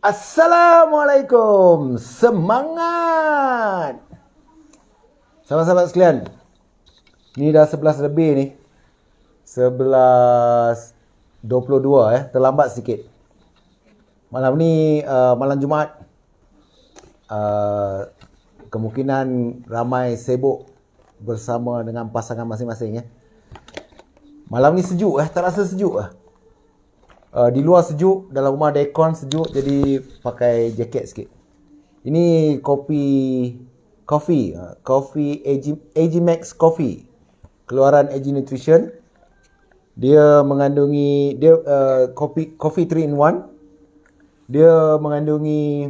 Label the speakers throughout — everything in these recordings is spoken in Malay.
Speaker 1: Assalamualaikum. Semangat. Sahabat-sahabat sekalian. Ni dah 11 lebih ni. 11.22 terlambat sikit. Malam ni malam Jumaat. Kemungkinan ramai sibuk bersama dengan pasangan masing-masing . Malam ni sejuk tak rasa sejuk . Di luar sejuk, dalam rumah ada aircon sejuk, jadi pakai jaket sikit. Ini kopi AG Max Coffee, keluaran AG Nutrition. Dia mengandungi kopi 3 in 1. Dia mengandungi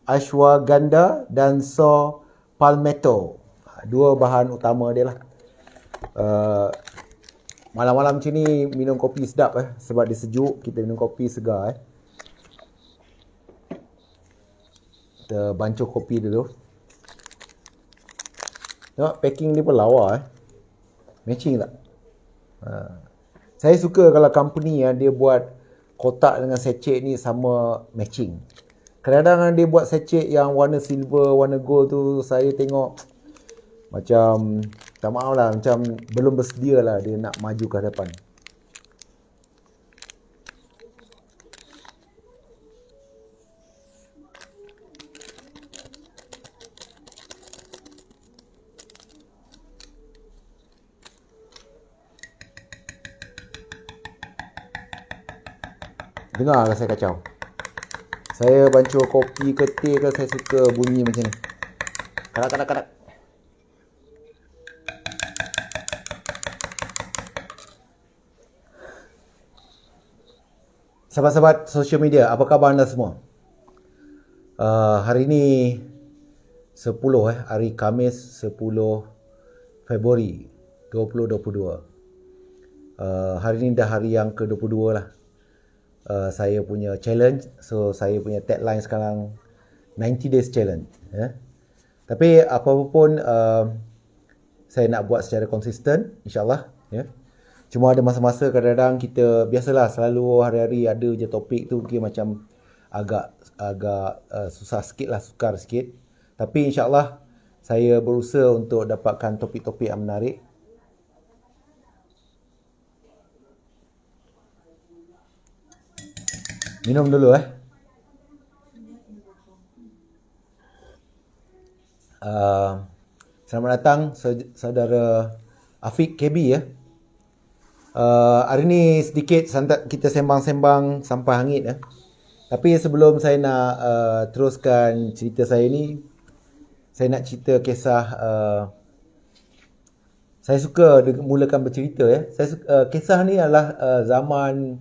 Speaker 1: ashwagandha dan saw palmetto. Dua bahan utama dia lah. Malam-malam macam ni minum kopi sedap sebab dia sejuk, kita minum kopi segar Kita bancuh kopi dulu. Tengok packing dia pun lawa matching tak? Saya suka kalau company dia buat kotak dengan sachet ni sama matching. Kadang-kadang dia buat sachet yang warna silver, warna gold tu saya tengok macam tak maaf lah, macam belum bersedia lah dia nak maju ke hadapan. Dengar saya kacau. Saya bancuh kopi ke teh ke, saya suka bunyi macam ni. Kadak. Sahabat-sahabat social media, apa khabar anda semua? Hari ni 10 hari Khamis 10 Februari 2022. Hari ni dah hari yang ke-22 lah. Saya punya challenge, so saya punya tagline sekarang 90 days challenge. Tapi apapun saya nak buat secara konsisten, insyaAllah. Cuma ada masa-masa kadang-kadang kita, biasalah selalu hari-hari ada je topik tu mungkin macam agak susah sikit lah, sukar sikit. Tapi insyaAllah saya berusaha untuk dapatkan topik-topik yang menarik. Minum dulu Selamat datang saudara Afiq KB hari ni sedikit kita sembang-sembang sampai hangit Tapi sebelum saya nak teruskan cerita saya ni, saya nak cerita kisah. Saya suka mulakan bercerita kisah ni adalah zaman,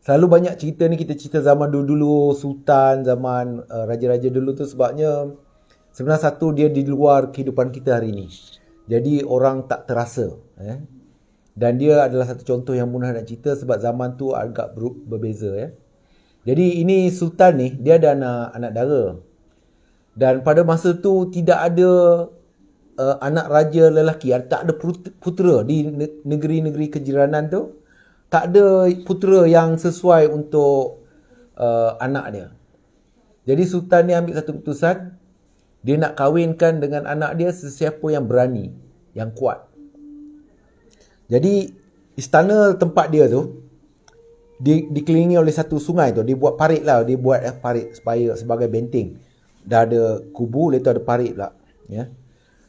Speaker 1: selalu banyak cerita ni kita cerita zaman dulu-dulu, sultan, zaman raja-raja dulu tu, sebabnya sebenarnya satu, dia di luar kehidupan kita hari ni. Jadi orang tak terasa dan dia adalah satu contoh yang mudah nak cerita sebab zaman tu agak berbeza Jadi ini sultan ni, dia ada anak dara. Dan pada masa tu tidak ada anak raja lelaki, tak ada putera di negeri-negeri kejiranan tu. Tak ada putera yang sesuai untuk anak dia. Jadi sultan ni ambil satu keputusan, dia nak kahwinkan dengan anak dia sesiapa yang berani, yang kuat. Jadi istana tempat dia tu dikelilingi oleh satu sungai tu. Dia buat parit lah, dia buat parit supaya sebagai benteng. Dah ada kubu, lepas tu ada parit pula.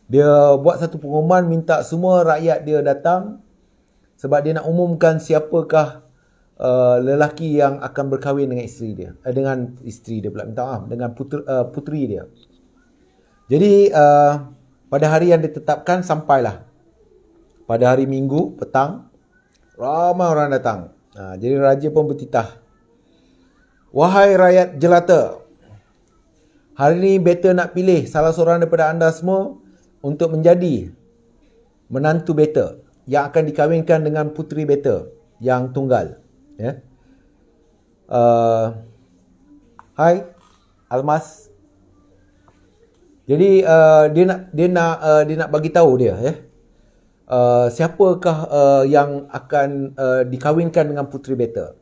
Speaker 1: Dia buat satu pengumuman, minta semua rakyat dia datang sebab dia nak umumkan siapakah lelaki yang akan berkahwin dengan isteri dia. Dengan isteri dia pula, minta maaf, dengan puteri dia. Jadi pada hari yang ditetapkan, sampailah pada hari Minggu petang, ramai orang datang. Jadi raja pun bertitah, "Wahai rakyat jelata, hari ni beta nak pilih salah seorang daripada anda semua untuk menjadi menantu beta yang akan dikahwinkan dengan puteri beta yang tunggal." Hai Almas. Jadi dia nak bagi tahu dia siapakah yang akan dikahwinkan dengan puteri better.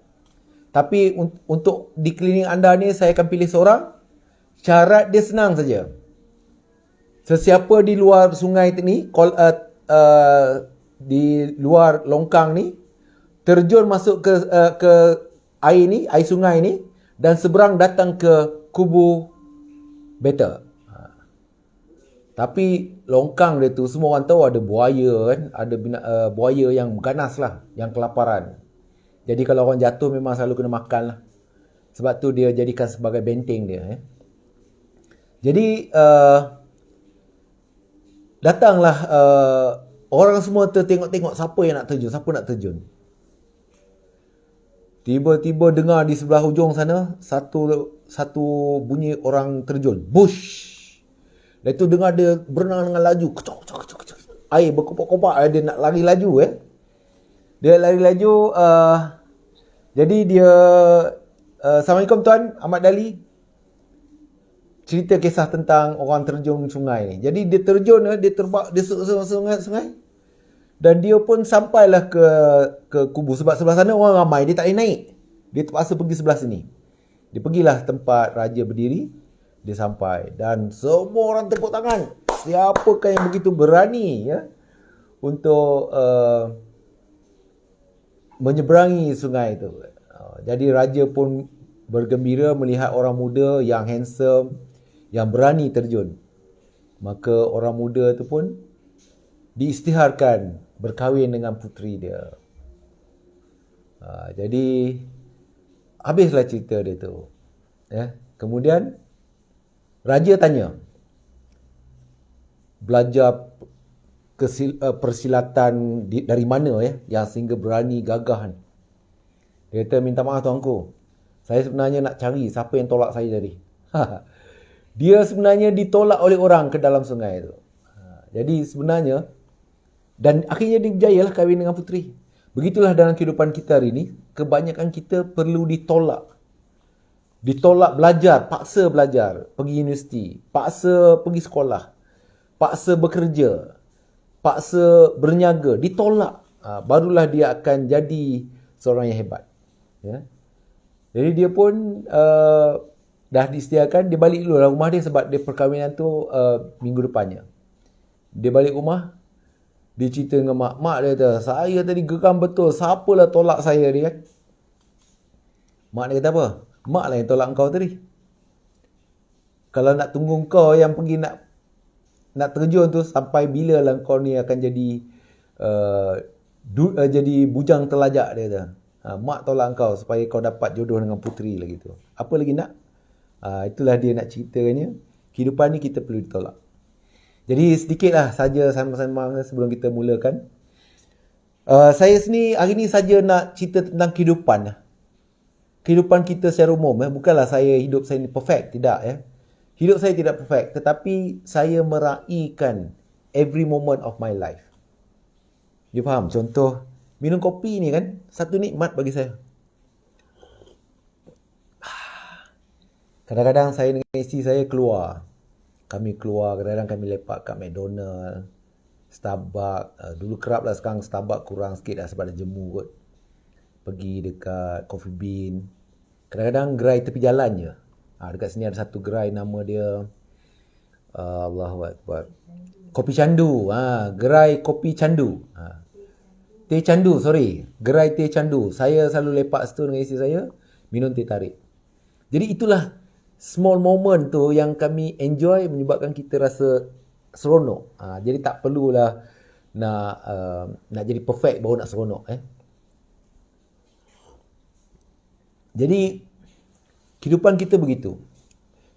Speaker 1: Tapi untuk di klinik anda ni saya akan pilih seorang. Syarat dia senang saja. Sesiapa di luar sungai ni, di luar longkang ni, terjun masuk ke air ni, air sungai ni, dan seberang datang ke kubu better. Tapi longkang dia tu semua orang tahu ada buaya kan, ada buaya yang ganas lah, yang kelaparan. Jadi kalau orang jatuh memang selalu kena makan lah. Sebab tu dia jadikan sebagai benteng dia. Jadi datanglah orang semua tengok-tengok siapa yang nak terjun, siapa nak terjun. Tiba-tiba dengar di sebelah hujung sana satu bunyi orang terjun. Bush. Lepas tu dengar dia berenang dengan laju. Kecok. Air berkopak-kopak. Dia nak lari laju. Dia lari laju. Jadi dia... Assalamualaikum Tuan Ahmad Dali. Cerita kisah tentang orang terjun sungai ni. Jadi dia terjun, dia terbang, dia sungai. Dan dia pun sampailah ke kubu. Sebab sebelah sana orang ramai, dia tak boleh naik. Dia terpaksa pergi sebelah sini. Dia pergilah tempat raja berdiri. Dia sampai. Dan semua orang tepuk tangan. Siapakah yang begitu berani untuk menyeberangi sungai itu. Jadi raja pun bergembira melihat orang muda yang handsome, yang berani terjun. Maka orang muda itu pun diisytiharkan berkahwin dengan puteri dia. Jadi habislah cerita dia tu. Kemudian raja tanya, belajar persilatan dari mana yang sehingga berani gagah ni. Dia kata, minta maaf tuanku, saya sebenarnya nak cari siapa yang tolak saya tadi. Dia sebenarnya ditolak oleh orang ke dalam sungai tu. Jadi sebenarnya, dan akhirnya dia berjaya lah kahwin dengan puteri. Begitulah dalam kehidupan kita hari ini, kebanyakan kita perlu ditolak. Ditolak belajar, paksa belajar, pergi universiti, paksa pergi sekolah, paksa bekerja, paksa berniaga, ditolak. Barulah dia akan jadi seorang yang hebat. Jadi dia pun dah disediakan, dia balik dulu lah rumah dia sebab dia perkahwinan tu minggu depannya. Dia balik rumah, dia cerita dengan mak. Mak dia kata, saya tadi geram betul, siapalah tolak saya ni kan. Mak dia kata apa? Mak lah yang tolak kau tadi. Kalau nak tunggu kau yang pergi nak terjun tu, sampai bila lah kau ni akan jadi jadi bujang telajak, dia kata. Mak tolak kau supaya kau dapat jodoh dengan puteri lagi tu. Apa lagi nak? Itulah dia nak ceritanya. Kehidupan ni kita perlu ditolak. Jadi sedikitlah saja sama-sama sebelum kita mulakan. Saya sendiri hari ni saja nak cerita tentang kehidupan. Kehidupan kita secara umum. Bukanlah hidup saya ni perfect. Tidak. Hidup saya tidak perfect. Tetapi saya meraihkan every moment of my life. You faham? Contoh, minum kopi ni kan, satu nikmat bagi saya. Kadang-kadang saya dengan isteri saya keluar. Kami keluar, kadang-kadang kami lepak kat McDonald, Starbucks. Dulu kerap lah, sekarang Starbucks kurang sikit dah sebab ada jemu kot. Pergi dekat Coffee Bean. Kadang-kadang gerai tepi jalan je. Dekat sini ada satu gerai, nama dia Allahuakbar, Kopi Candu. Gerai Kopi Candu. Teh Candu, sorry. Gerai Teh Candu. Saya selalu lepak situ dengan isteri saya, minum teh tarik. Jadi itulah small moment tu yang kami enjoy, menyebabkan kita rasa seronok. Jadi tak perlulah nak jadi perfect baru nak seronok. Jadi kehidupan kita begitu.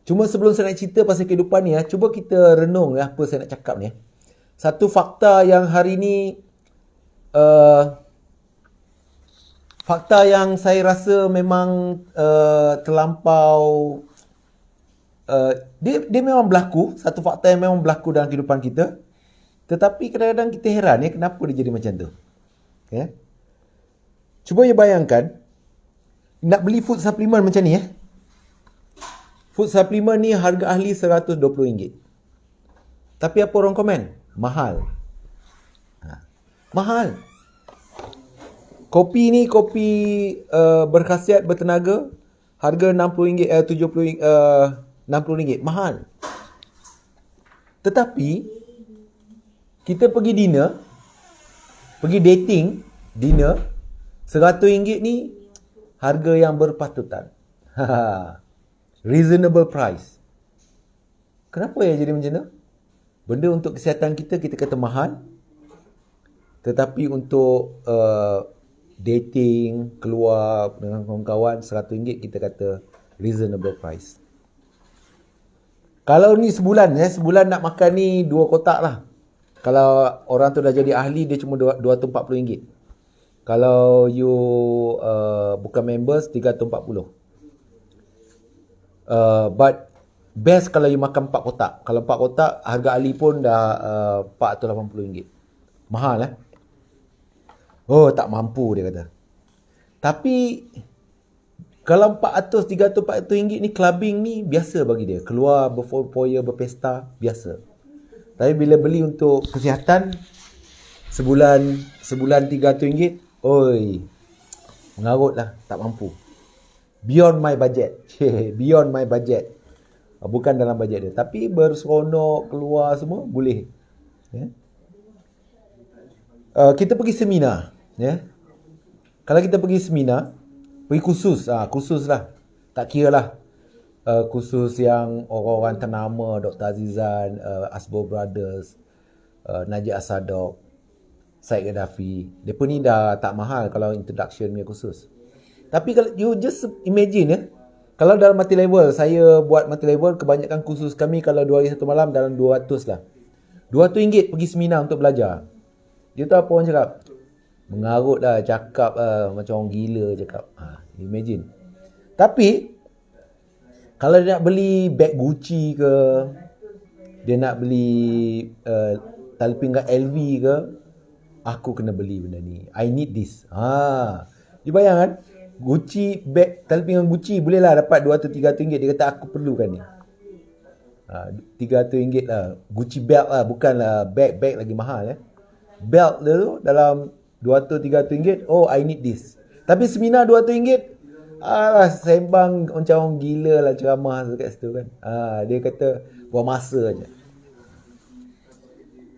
Speaker 1: Cuma sebelum saya nak cerita pasal kehidupan ni, cuba kita renung apa saya nak cakap ni. Satu fakta yang hari ni fakta yang saya rasa memang terlampau dia memang berlaku, satu fakta yang memang berlaku dalam kehidupan kita. Tetapi kadang-kadang kita heran kenapa dia jadi macam tu. Cuba you bayangkan, nak beli food supplement macam ni Food supplement ni harga ahli RM120. Tapi apa orang komen? Mahal. Mahal. Kopi ni kopi berkhasiat bertenaga, harga RM60, RM60, mahal. Tetapi kita pergi dinner, pergi dating, dinner, RM100 ni harga yang berpatutan. Reasonable price. Kenapa ya jadi macam tu? Benda untuk kesihatan kita kata mahal. Tetapi untuk dating, keluar dengan kawan-kawan, RM100 kita kata reasonable price. Kalau ni sebulan nak makan ni 2 kotak lah. Kalau orang tu dah jadi ahli, dia cuma RM240. Kalau you bukan members, RM340. But best kalau you makan 4 kotak. Kalau 4 kotak, harga ahli pun dah RM480. Mahal Oh, tak mampu dia kata. Tapi kalau 400, 300, RM400 ni clubbing ni biasa bagi dia. Keluar berfoya-foya, berpesta, biasa. Tapi bila beli untuk kesihatan, sebulan RM300, oi, mengarut lah, tak mampu. Beyond my budget. Beyond my budget. Bukan dalam bajet dia. Tapi berseronok, keluar semua, boleh. Kita pergi seminar. Kalau kita pergi seminar, pergi kursus lah. Tak kira lah. Kursus yang orang-orang ternama, Dr. Azizan, Asbo Brothers, Najib Asadok, Syed Gaddafi. Mereka ni dah tak mahal kalau introduction punya kursus. Tapi kalau you just imagine kalau dalam multi level, saya buat multi level, kebanyakan kursus kami kalau 2 hari 1 malam dalam 200 lah. RM200 pergi seminar untuk belajar. Dia tahu apa orang cakap? Mengarut lah, cakap macam orang gila cakap. Imagine. Tapi kalau dia nak beli beg Gucci ke, dia nak beli tali pinggang LV ke, aku kena beli benda ni. I need this. Dia bayangkan Gucci, beg tali pinggang Gucci bolehlah dapat RM200-300. Dia kata aku perlukan ni. RM300 lah. Gucci belt lah, bukanlah beg lagi mahal Belt dia tu dalam RM200-300. Oh, I need this. Tapi seminar RM200. Sembang macam orang gila lah ceramah dekat situ kan. Dia kata buang masa aja.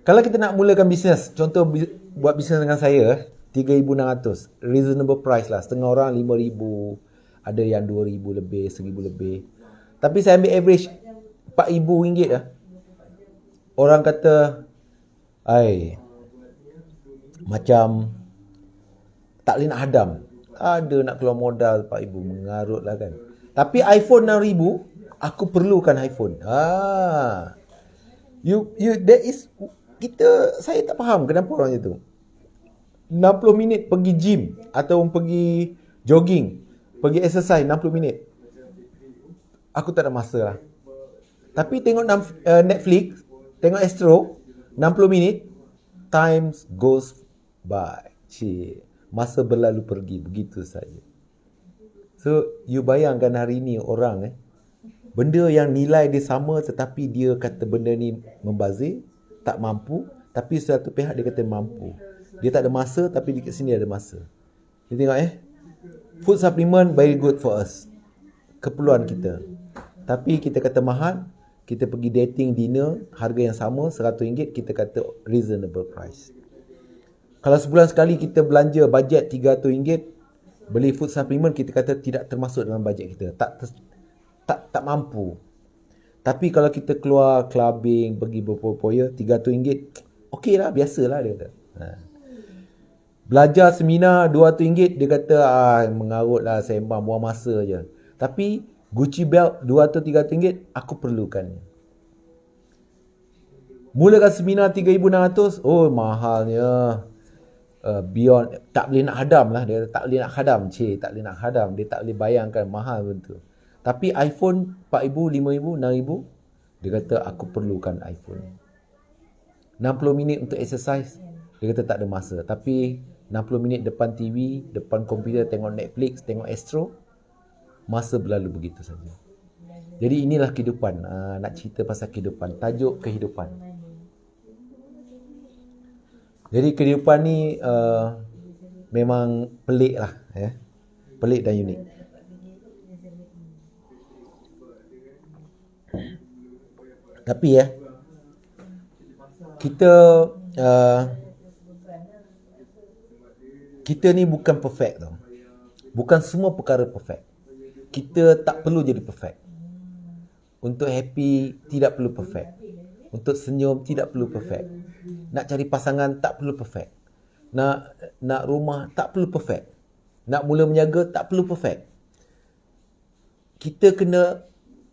Speaker 1: Kalau kita nak mulakan bisnes, contoh buat bisnes dengan saya, RM3,600. Reasonable price lah. Setengah orang RM5,000. Ada yang RM2,000 lebih, RM1,000 lebih. Tapi saya ambil average RM4,000 lah. Orang kata, macam tak boleh nak hadam. Ada nak keluar modal RM4,000, mengarut lah kan. Tapi iPhone RM6,000, aku perlukan iPhone. That is, saya tak faham kenapa orang macam tu. 60 minit pergi gym atau pergi jogging, pergi exercise 60 minit. Aku tak ada masa lah. Tapi tengok Netflix, tengok Astro, 60 minit, time goes by. Masa berlalu pergi, begitu saja. So, you bayangkan hari ni orang benda yang nilai dia sama tetapi dia kata benda ni membazir, tak mampu, tapi satu pihak dia kata mampu. Dia tak ada masa tapi di sini ada masa. Kita tengok food supplement very good for us. Keperluan kita. Tapi kita kata mahal, kita pergi dating dinner, harga yang sama RM100, kita kata reasonable price. Kalau sebulan sekali kita belanja bajet RM300, beli food supplement, kita kata tidak termasuk dalam bajet kita. Tak mampu. Tapi kalau kita keluar clubbing, pergi berpoya-poya, RM300, okey lah, biasalah dia kata. Belajar seminar RM200, dia kata mengarut lah, sembang, buang masa je. Tapi Gucci belt RM200-300, aku perlukan. Mulakan seminar RM3,600, oh mahalnya. Beyond, tak boleh nak hadam lah. Dia tak boleh nak hadam. Tak boleh nak hadam. Dia tak boleh bayangkan mahal betul. Tapi iPhone RM4,000, RM5,000, RM6,000, dia kata aku perlukan iPhone. 60 minit untuk exercise, dia kata tak ada masa. Tapi 60 minit depan TV, depan komputer, tengok Netflix, tengok Astro, masa berlalu begitu saja. Jadi inilah kehidupan. Nak cerita pasal kehidupan. Tajuk kehidupan. Jadi kehidupan ni memang pelik lah, ya. Pelik dan unik. Tapi ya, kita kita ni bukan perfect tau. Bukan semua perkara perfect. Kita tak perlu jadi perfect. Untuk happy tidak perlu perfect. Untuk senyum tidak perlu perfect. Nak cari pasangan tak perlu perfect. Nak rumah tak perlu perfect. Nak mula menjaga tak perlu perfect. Kita kena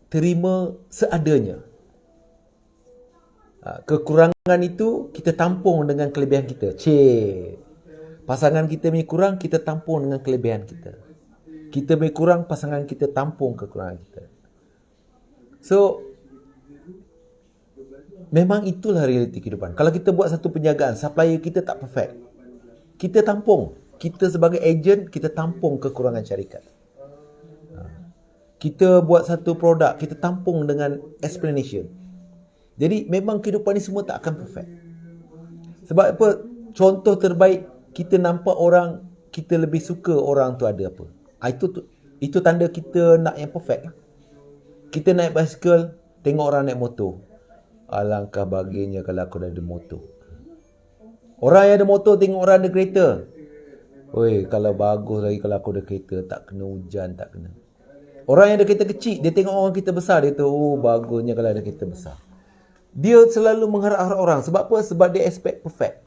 Speaker 1: terima seadanya. Kekurangan itu kita tampung dengan kelebihan kita. Pasangan kita punya kurang, kita tampung dengan kelebihan kita. Kita punya kurang, pasangan kita tampung kekurangan kita. So, memang itulah realiti kehidupan. Kalau kita buat satu penjagaan, supplier kita tak perfect, kita tampung. Kita sebagai agent, kita tampung kekurangan syarikat. Kita buat satu produk, kita tampung dengan explanation. Jadi, memang kehidupan ni semua tak akan perfect. Sebab apa? Contoh terbaik, kita nampak orang, kita lebih suka orang tu ada apa. Itu tanda kita nak yang perfect. Kita naik basikal, tengok orang naik motor. Alangkah bahagianya kalau aku dah ada motor. Orang yang ada motor tengok orang ada kereta. Oi, kalau bagus lagi kalau aku ada kereta, tak kena hujan, tak kena. Orang yang ada kereta kecil, dia tengok orang kita besar, dia tu, oh bagusnya kalau ada kereta besar. Dia selalu mengharap-harap orang. Sebab apa? Sebab dia expect perfect.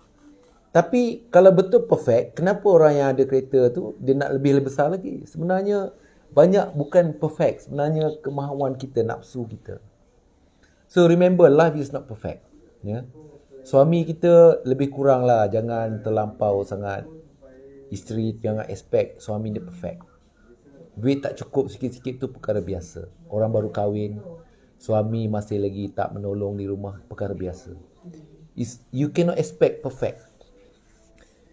Speaker 1: Tapi kalau betul perfect, kenapa orang yang ada kereta tu dia nak lebih besar lagi? Sebenarnya banyak bukan perfect. Sebenarnya kemahuan kita, nafsu kita. So remember, life is not perfect. Ya. Suami kita lebih kurang lah. Jangan terlampau sangat. Isteri jangan expect suami dia perfect. Duit tak cukup sikit-sikit tu perkara biasa. Orang baru kahwin, suami masih lagi tak menolong di rumah, perkara biasa. You cannot expect perfect.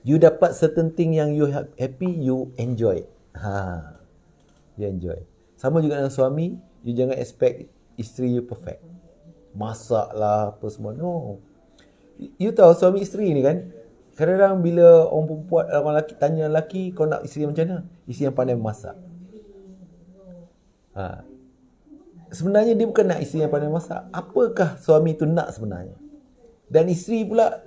Speaker 1: You dapat certain thing yang you happy, you enjoy. You enjoy. Sama juga dengan suami, you jangan expect isteri you perfect. Masak lah, apa semua. No. You tahu suami isteri ni kan, kadang-kadang bila orang perempuan, orang lelaki tanya lelaki, kau nak isteri macam mana? Isteri yang pandai masak. Sebenarnya dia bukan nak isteri yang pandai masak. Apakah suami tu nak sebenarnya? Dan isteri pula,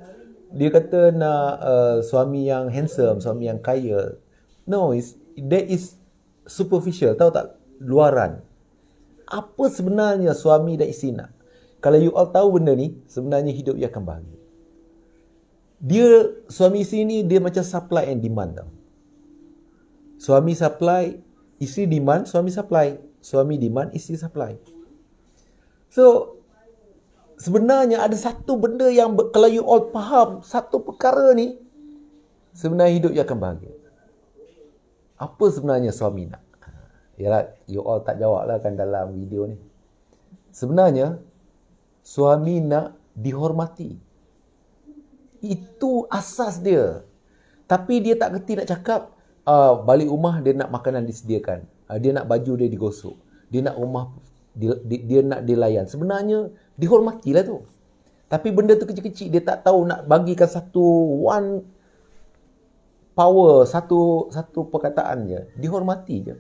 Speaker 1: dia kata nak suami yang handsome, suami yang kaya. No, that is superficial. Tahu tak? Luaran. Apa sebenarnya suami dan isteri nak? Kalau you all tahu benda ni, sebenarnya hidup you akan bahagia. Suami isteri ni, dia macam supply and demand tau. Suami supply, isteri demand, suami supply. Suami demand, isteri supply. So, sebenarnya ada satu benda yang kalau you all faham satu perkara ni, sebenarnya hidup you akan bahagia. Apa sebenarnya suami nak? Yalah, you all tak jawab lah kan dalam video ni. Sebenarnya, suami nak dihormati. Itu asas dia. Tapi dia tak kerti nak cakap, balik rumah dia nak makanan disediakan. Dia nak baju dia digosok. Dia nak rumah, dia nak dilayan. Sebenarnya, dihormatilah tu. Tapi benda tu kecil-kecil, dia tak tahu nak bagikan one power, satu perkataan je. Dihormati je.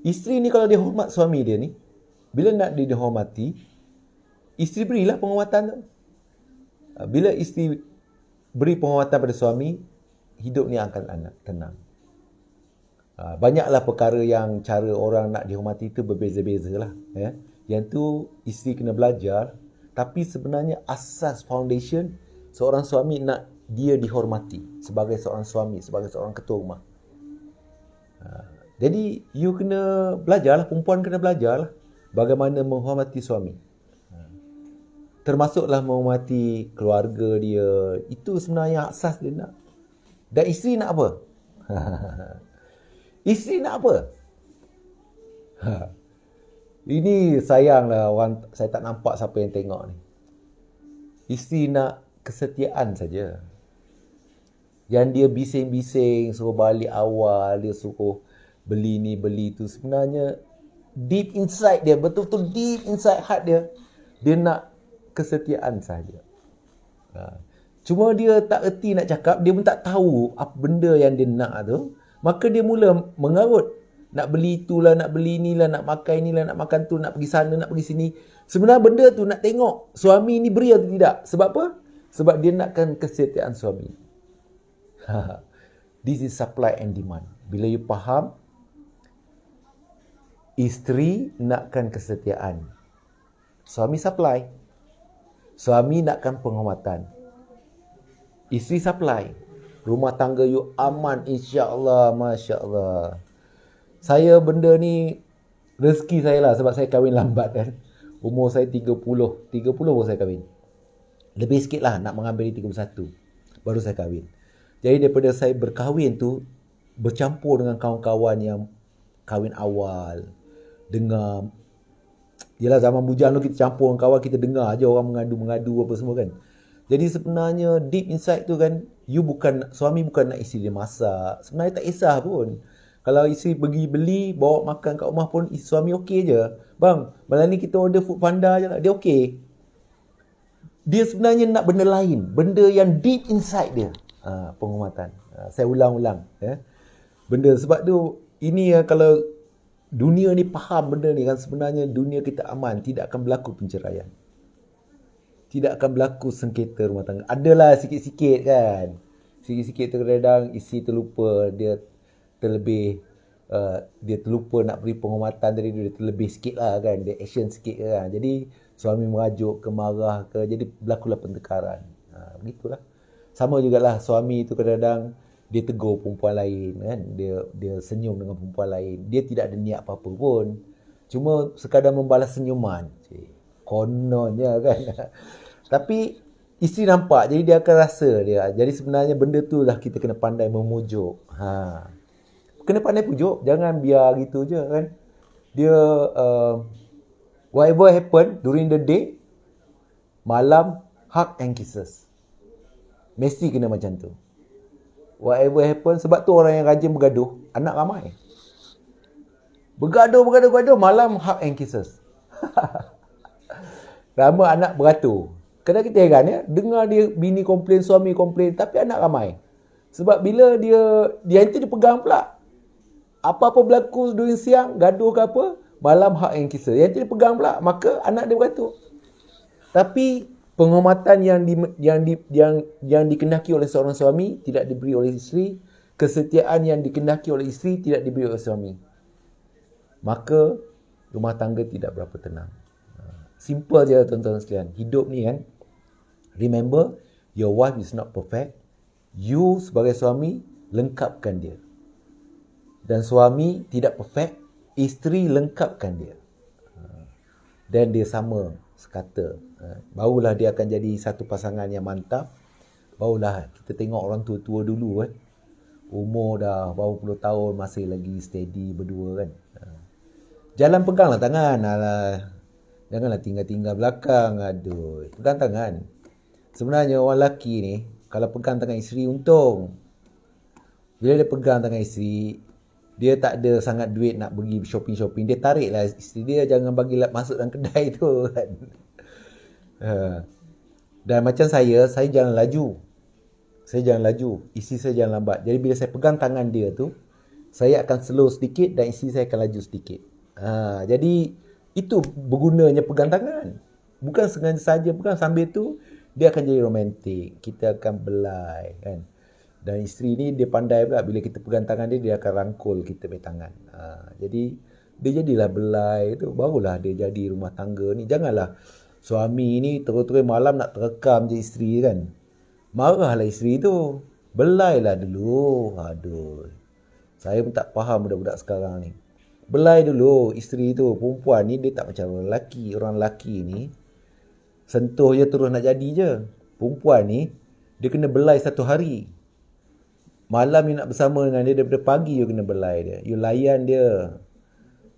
Speaker 1: Isteri ni kalau dia hormat suami dia ni, bila nak dia dihormati, isteri berilah penghormatan tu. Bila isteri beri penghormatan pada suami, hidup ni akan tenang. Banyaklah perkara yang cara orang nak dihormati itu berbeza-beza lah. Ya. Yang tu isteri kena belajar. Tapi sebenarnya asas foundation, seorang suami nak dia dihormati sebagai seorang suami, sebagai seorang ketua rumah. Jadi you kena belajarlah, perempuan kena belajarlah bagaimana menghormati suami. Termasuklah menghormati keluarga dia. Itu sebenarnya asas dia nak. Dan isteri nak apa? Isteri nak apa? Ini sayanglah orang, saya tak nampak siapa yang tengok ni. Isteri nak kesetiaan saja. Yang dia bising-bising, suruh balik awal, dia suruh beli ni, beli tu. Sebenarnya, deep inside dia, betul-betul deep inside heart dia, dia nak kesetiaan saja. Cuma dia tak erti nak cakap, dia pun tak tahu apa benda yang dia nak tu. Maka dia mula mengarut. Nak beli itulah, nak beli inilah, nak makan inilah, nak makan tu, nak pergi sana, nak pergi sini. Sebenarnya benda tu nak tengok suami ni beri atau tidak. Sebab apa? Sebab dia nakkan kesetiaan suami. This is supply and demand. Bila you faham, isteri nakkan kesetiaan. Suami supply. Suami nakkan penghormatan. Isteri supply. Rumah tangga you aman, insya-Allah, masya-Allah. Saya benda ni rezeki saya lah sebab saya kahwin lambat kan. Umur saya 30 baru saya kahwin. Lebih sikit lah, nak menghampiri 31 baru saya kahwin. Jadi daripada saya berkahwin tu, bercampur dengan kawan-kawan yang kahwin awal, dengar, yelah zaman bujang tu kita campur dengan kawan, kita dengar je orang mengadu-mengadu apa semua kan. Jadi sebenarnya deep inside tu kan, suami bukan nak isteri dia masak. Sebenarnya tak kisah pun. Kalau isteri pergi beli, bawa makan kat rumah pun suami okey je. Bang, malam ni kita order food panda je lah. Dia okey. Dia sebenarnya nak benda lain. Benda yang deep inside dia. Penghormatan. Saya ulang-ulang. Ya. Benda sebab tu, ini kalau dunia ni faham benda ni kan, sebenarnya dunia kita aman. Tidak akan berlaku penceraian. Tidak akan berlaku sengketa rumah tangga. Adalah sikit-sikit kan. Sikit-sikit terkadang isteri terlupa, dia terlupa nak beri penghormatan dari dia terlebih sikit lah kan, dia action sikit kan, jadi suami merajuk ke, marah ke, jadi berlakulah pertengkaran. Begitulah. Sama jugalah suami tu kadang-kadang dia tegur perempuan lain kan, dia senyum dengan perempuan lain, dia tidak ada niat apa-apa pun, cuma sekadar membalas senyuman, kononnya kan. Tapi isteri nampak, jadi dia akan rasa dia. Jadi sebenarnya benda tu lah kita kena pandai memujuk. Kena pandai pujuk, jangan biar gitu je kan. Dia whatever happen during the day, malam hug and kisses. Mesti kena macam tu. Whatever happen, sebab tu orang yang rajin bergaduh, anak ramai. Bergaduh, malam hug and kisses. Lama anak beratur. Kadang kita heran ya, dengar dia bini komplain, suami komplain, tapi anak ramai. Sebab bila dia itu dipegang pula. Apa-apa berlaku during siang, gaduh ke apa, malam hak yang kisah. Yang itu dia pegang pula, maka anak dia beratur. Tapi penghormatan yang dikendaki oleh seorang suami tidak diberi oleh isteri, kesetiaan yang dikendaki oleh isteri tidak diberi oleh suami. Maka rumah tangga tidak berapa tenang. Simple je tuan-tuan sekalian. Hidup ni kan, remember, your wife is not perfect. You sebagai suami, lengkapkan dia. Dan suami tidak perfect, isteri lengkapkan dia. Dan dia sama sekata. Barulah dia akan jadi satu pasangan yang mantap. Barulah kita tengok orang tua-tua dulu kan. Umur dah berapa puluh tahun masih lagi steady berdua kan. Jalan peganglah tangan. Alah, janganlah tinggal-tinggal belakang. Aduh, pegang tangan. Sebenarnya orang lelaki ni, kalau pegang tangan isteri untung. Bila dia pegang tangan isteri, dia tak ada sangat duit nak pergi shopping-shopping. Dia tariklah isteri dia, jangan bagi masuk dalam kedai tu kan. Dan macam saya jalan laju. Isteri saya jalan lambat. Jadi bila saya pegang tangan dia tu, saya akan slow sedikit dan isteri saya akan laju sedikit. Jadi itu bergunanya pegang tangan. Bukan sengaja saja pegang, sambil tu dia akan jadi romantik. Kita akan belai kan. Dan isteri ni dia pandai pula, bila kita pegang tangan dia, dia akan rangkul kita punya tangan. Jadi dia jadilah belai tu, barulah dia jadi rumah tangga ni. Janganlah suami ni terus-terus malam nak terekam je isteri kan. Marahlah isteri tu. Belailah dulu. Aduh. Saya pun tak faham budak-budak sekarang ni. Belai dulu isteri tu. Perempuan ni dia tak macam orang lelaki. Orang lelaki ni sentuh je terus nak jadi je. Perempuan ni dia kena belai satu hari. Malam you nak bersama dengan dia, daripada pagi you kena belai dia. You layan dia.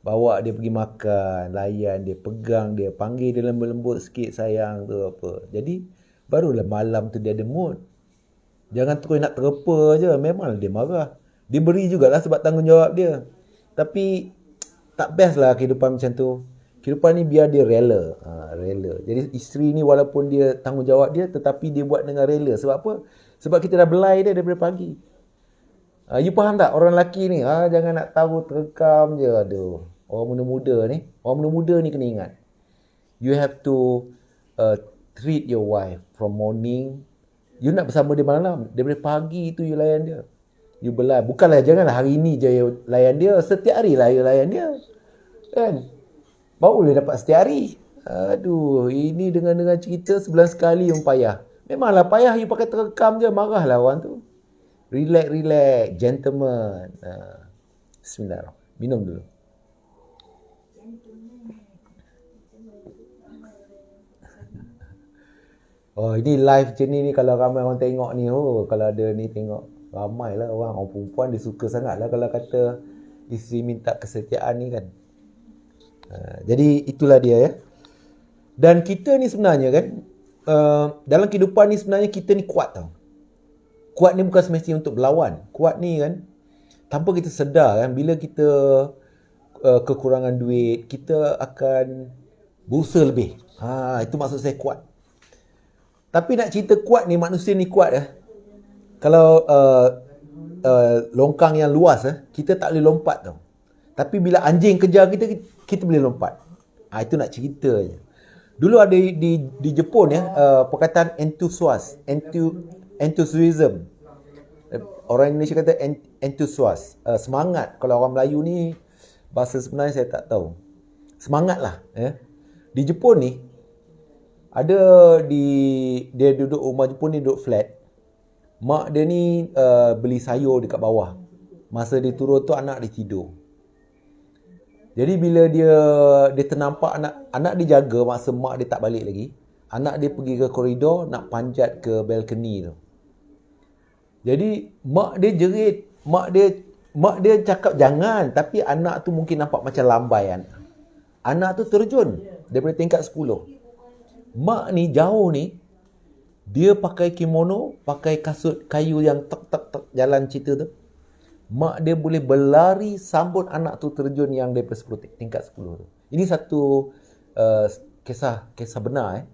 Speaker 1: Bawa dia pergi makan, layan dia, pegang dia, panggil dia lembut-lembut sikit sayang tu apa. Jadi barulah malam tu dia ada mood. Jangan terus nak terpa je, memanglah dia marah. Dia beri jugalah sebab tanggungjawab dia. Tapi tak best lah kehidupan macam tu. Kehidupan ni biar dia rela. Rela. Jadi isteri ni walaupun dia tanggungjawab dia, tetapi dia buat dengan rela. Sebab apa? Sebab kita dah belai dia daripada pagi. You faham tak? Orang lelaki ni, jangan nak tahu terekam je. Aduh. Orang muda-muda ni. Orang muda-muda ni kena ingat. You have to treat your wife from morning. You nak bersama dia malam. Daripada pagi tu you layan dia. You belai. Bukanlah, janganlah hari ni je you layan dia. Setiap hari lah you layan dia. Kan? Baru boleh dapat setiap hari. Aduh, ini dengan cerita sebulan sekali yang payah. Memanglah payah you pakai terekam je. Marahlah orang tu. Relax, gentleman. Bismillahirrahmanirrahim. Minum dulu. Oh, ini live macam ni kalau ramai orang tengok ni. Kalau ada ni tengok. Ramai lah orang perempuan dia suka sangat lah kalau kata isteri minta kesetiaan ni kan. Jadi itulah dia ya. Dan kita ni sebenarnya kan, dalam kehidupan ni sebenarnya kita ni kuat tau. Kuat ni bukan semestinya untuk berlawan. Kuat ni kan, tanpa kita sedar kan, bila kita kekurangan duit, kita akan berusaha lebih. Itu maksud saya kuat. Tapi nak cerita kuat ni, manusia ni kuat ya. Kalau longkang yang luas kita tak boleh lompat tau. Tapi bila anjing kejar kita boleh lompat. Itu nak cerita je. Dulu ada di Jepun ya, perkataan enthusiasm. Orang Indonesia kata enthusiast. Semangat. Kalau orang Melayu ni, bahasa sebenarnya saya tak tahu. Semangat lah. Ya. Di Jepun ni, ada dia duduk rumah Jepun ni, duduk flat. Mak dia ni beli sayur dekat bawah. Masa dia turun tu anak dia tidur. Jadi bila dia ternampak anak dia jaga masa mak dia tak balik lagi. Anak dia pergi ke koridor nak panjat ke balcony tu. Jadi mak dia jerit, mak dia cakap jangan, tapi anak tu mungkin nampak macam lambai kan. Anak tu terjun daripada tingkat 10. Mak ni jauh ni, dia pakai kimono, pakai kasut kayu yang tek jalan cerita tu. Mak dia boleh berlari sambut anak tu terjun yang daripada tingkat 10 tu. Ini satu kisah benar.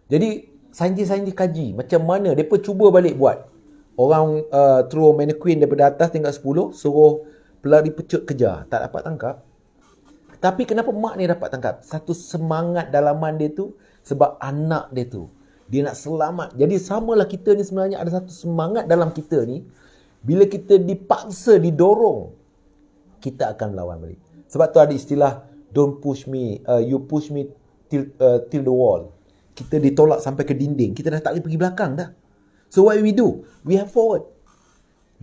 Speaker 1: Jadi saintis-saintis kaji macam mana mereka cuba balik buat. Orang throw mannequin daripada atas tingkat 10, suruh pelari pecut kejar, tak dapat tangkap. Tapi kenapa mak ni dapat tangkap? Satu semangat dalaman dia tu sebab anak dia tu. Dia nak selamat. Jadi samalah kita ni sebenarnya ada satu semangat dalam kita ni. Bila kita dipaksa, didorong, kita akan melawan balik. Sebab tu ada istilah, don't push me, you push me till the wall. Kita ditolak sampai ke dinding. Kita dah tak boleh pergi belakang dah. So what we do? We have forward.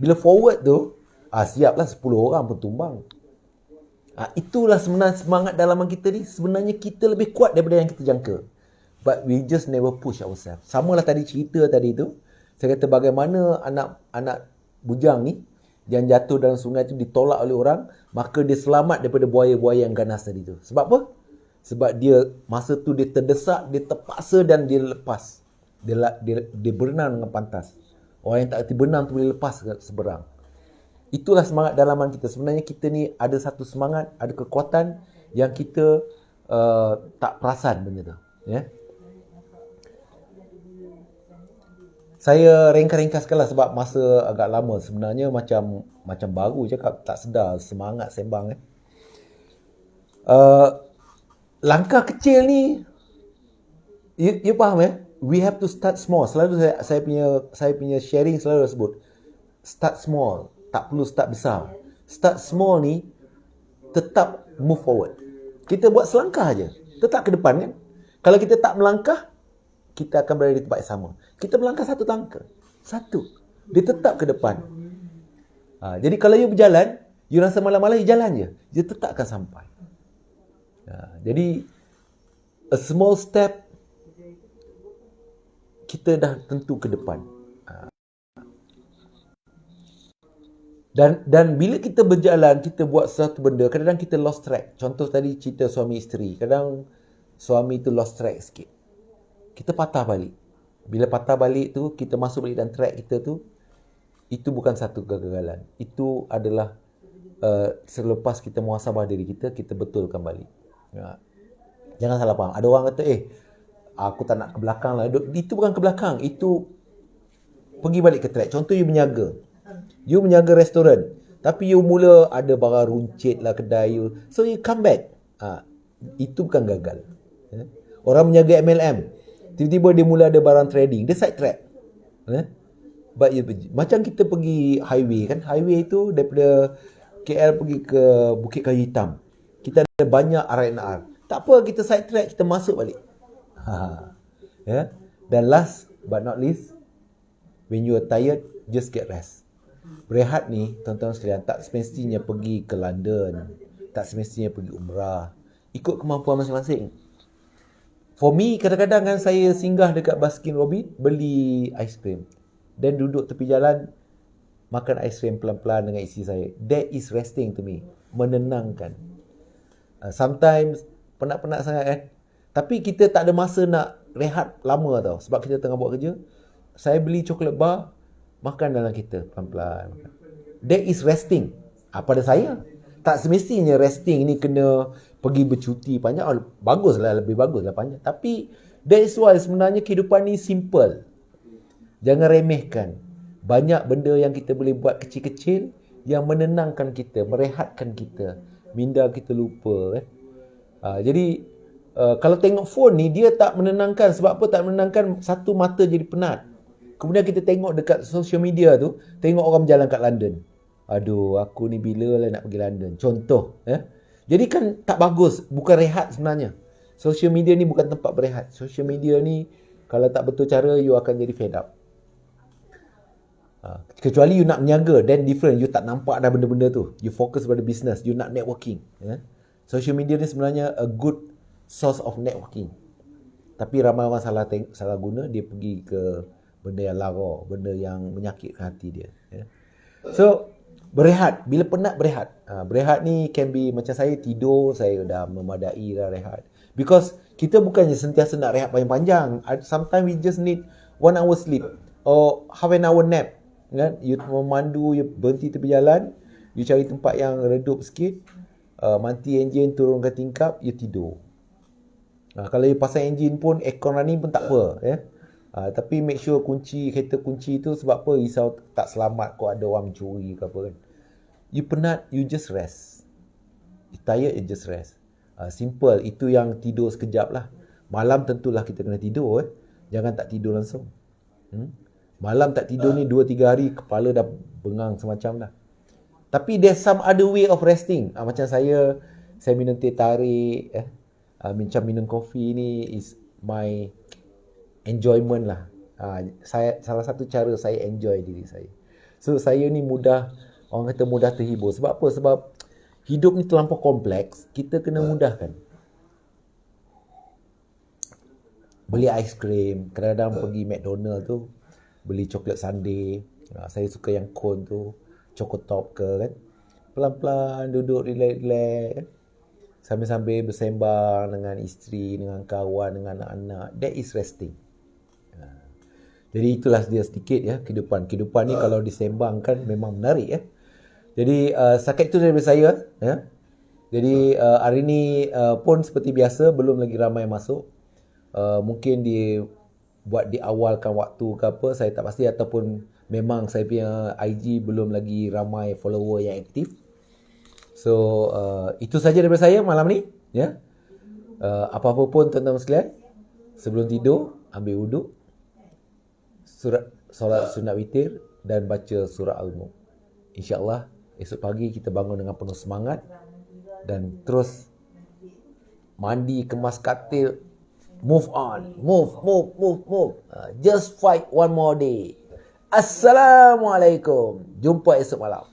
Speaker 1: Bila forward tu, siaplah 10 orang pun tumbang. Itulah sebenarnya semangat dalaman kita ni. Sebenarnya kita lebih kuat daripada yang kita jangka. But we just never push ourselves. Samalah tadi cerita tadi tu. Saya kata bagaimana anak bujang ni yang jatuh dalam sungai tu ditolak oleh orang, maka dia selamat daripada buaya-buaya yang ganas tadi tu. Sebab apa? Sebab dia masa tu dia terdesak, dia terpaksa dan dia lepas. Dia berenang dengan pantas. Orang yang tak erti berenang tu boleh lepas seberang. Itulah semangat dalaman kita. Sebenarnya kita ni ada satu semangat, ada kekuatan yang kita tak perasan benda tu. Ya. Saya ringkas-ringkaskanlah sebab masa agak lama. Sebenarnya macam baru cakap, tak sedar semangat sembang. Langkah kecil ni, you faham ya? We have to start small. Selalu saya punya sharing selalu sebut, start small. Tak perlu start besar. Start small ni, tetap move forward. Kita buat selangkah aja, tetap ke depan kan. Kalau kita tak melangkah, kita akan berada di tempat yang sama. Kita melangkah satu langkah. Dia tetap ke depan. Jadi kalau you berjalan, you rasa malam-malam, you jalan je. Dia tetap akan sampai. Jadi, a small step, kita dah tentu ke depan. Dan bila kita berjalan, kita buat sesuatu benda, kadang-kadang kita lost track. Contoh tadi cerita suami isteri. Kadang suami tu lost track sikit. Kita patah balik. Bila patah balik tu, kita masuk balik dalam track kita tu, itu bukan satu kegagalan. Itu adalah selepas kita muhasabah diri kita, kita betulkan balik. Jangan salah faham. Ada orang kata, aku tak nak ke belakang lah. Itu bukan ke belakang. Itu pergi balik ke track. Contoh you berniaga. You berniaga restoran. Tapi you mula ada barang runcit lah kedai you. So you come back. Itu bukan gagal. Orang berniaga MLM. Tiba-tiba dia mula ada barang trading. Dia side track. But macam kita pergi highway kan. Highway itu daripada KL pergi ke Bukit Kayu Hitam. Kita ada banyak R&R. Tak apa, kita side track, kita masuk balik. Dan last but not least, when you are tired, just get rest. Berehat ni, tuan-tuan sekalian, tak semestinya pergi ke London. Tak semestinya pergi umrah. Ikut kemampuan masing-masing. For me, kadang-kadang kan saya singgah dekat Baskin Robbins, beli ice cream. Dan duduk tepi jalan, makan ice cream pelan-pelan dengan isteri saya. That is resting to me. Menenangkan. Sometimes, penat-penat sangat kan. Tapi kita tak ada masa nak rehat lama tau. Sebab kita tengah buat kerja. Saya beli coklat bar, makan dalam kereta pelan-pelan. That is resting. Pada saya. Tak semestinya resting ni kena pergi bercuti panjang. Baguslah, lebih baguslah panjang. Tapi that is why sebenarnya kehidupan ni simple. Jangan remehkan. Banyak benda yang kita boleh buat kecil-kecil yang menenangkan kita, merehatkan kita. Minda kita lupa. Jadi, kalau tengok phone ni, dia tak menenangkan. Sebab apa tak menenangkan? Satu, mata jadi penat. Kemudian kita tengok dekat social media tu, tengok orang berjalan kat London. Aduh, aku ni bila lah nak pergi London. Contoh. Jadi kan tak bagus. Bukan rehat sebenarnya. Social media ni bukan tempat berehat. Social media ni, kalau tak betul cara, you akan jadi fed up. Kecuali you nak menjaga, then different. You tak nampak dah benda-benda tu. You fokus pada business. You nak networking. Social media ni sebenarnya a good source of networking. Tapi ramai orang salah guna. Dia pergi ke benda yang lara, benda yang menyakitkan hati dia. So, berehat. Bila penat, berehat. Berehat ni can be macam saya tidur, saya dah memadai dah rehat. Because kita bukannya sentiasa nak rehat panjang-panjang. Sometimes we just need 1 hour sleep or half an hour nap. Kan? You memandu, you berhenti tepi jalan, you cari tempat yang redup sikit, mati enjin, turunkan tingkap, you tidur. Kalau you pasang enjin pun, aircon running pun tak apa. Tapi make sure kereta kunci tu, sebab apa? Risau tak selamat kau ada orang mencuri ke apa kan. You penat, you just rest. You tired, you just rest. Simple. Itu yang tidur sekejap lah. Malam tentulah kita kena tidur. Jangan tak tidur langsung. Malam tak tidur ni 2-3 hari, kepala dah bengang semacam dah. Tapi there's some other way of resting. Macam saya minum teh tarik, macam minum kopi ni is my enjoyment lah. Salah satu cara saya enjoy diri saya. So saya ni orang kata mudah terhibur. Sebab apa? Sebab hidup ni terlampau kompleks, kita kena mudahkan. Beli ice cream, kadang-kadang pergi McDonald tu, beli coklat sundae. Saya suka yang cone tu, choco top ke kan. Pelan-pelan duduk relax-relax. Sambil-sambil bersembang dengan isteri, dengan kawan, dengan anak-anak. That is resting. Jadi itulah dia sedikit kehidupan. Kehidupan ni kalau disembangkan memang menarik Jadi setakat itu daripada saya. Jadi hari ni pun seperti biasa, belum lagi ramai masuk. Mungkin buat diawalkan waktu ke apa, saya tak pasti, ataupun memang saya punya IG belum lagi ramai follower yang aktif. So itu saja daripada saya malam ni. Apa-apa pun tuan-tuan sekalian, sebelum tidur ambil wuduk, solat sunat witir dan baca surah Al-Mulk. InsyaAllah esok pagi kita bangun dengan penuh semangat dan terus mandi, kemas katil, move on. Move. Just fight one more day. Assalamualaikum. Jumpa esok malam.